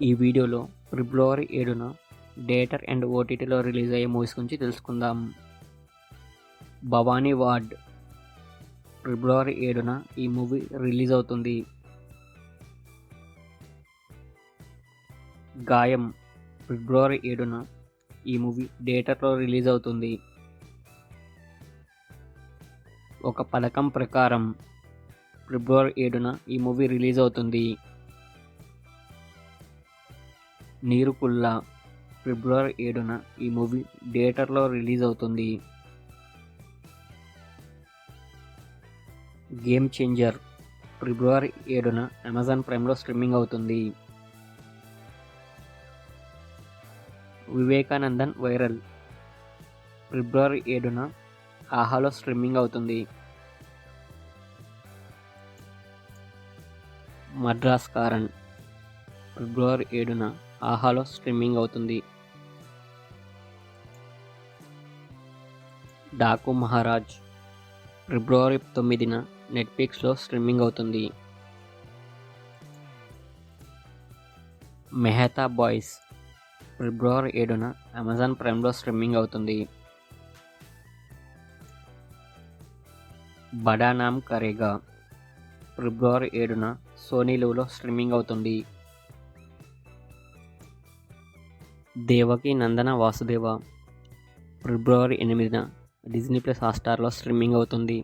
ఈ వీడియోలో ఫిబ్రవరి 7న theatre and ఓటీటీలో రిలీజ్ అయ్యే మూవీస్ గురించి తెలుసుకుందాం. భవానీ వార్డ్ ఫిబ్రవరి 7న ఈ మూవీ రిలీజ్ అవుతుంది. గాయం ఫిబ్రవరి 7న ఈ మూవీ థియేటర్లో రిలీజ్ అవుతుంది. ఒక పథకం ప్రకారం ఫిబ్రవరి 7న ఈ మూవీ రిలీజ్ అవుతుంది. నీరుకుళ్ళ ఫిబ్రవరి 7న ఈ మూవీ థియేటర్లో రిలీజ్ అవుతుంది. గేమ్ చేంజర్ ఫిబ్రవరి 7న అమెజాన్ ప్రైమ్లో స్ట్రీమింగ్ అవుతుంది. వివేకానందన్ వైరల్ ఫిబ్రవరి 7న ఆహాలో స్ట్రీమింగ్ అవుతుంది. మద్రాస్ కారన్ ఫిబ్రవరి 7న ఆహాలో స్ట్రీమింగ్ అవుతుంది. డాకు మహారాజ్ ఫిబ్రవరి 9న నెట్ఫ్లిక్స్లో స్ట్రీమింగ్ అవుతుంది. మెహతా బాయ్స్ ఫిబ్రవరి 7న అమెజాన్ ప్రైమ్లో స్ట్రీమింగ్ అవుతుంది. బడా నామ్ కరేగా ఫిబ్రవరి 7న సోనీ లివ్లో స్ట్రీమింగ్ అవుతుంది. దేవకి నందన వాసుదేవ ఫిబ్రవరి 8న డిజ్నీ ప్లస్ హాట్స్టార్లో స్ట్రీమింగ్ అవుతుంది.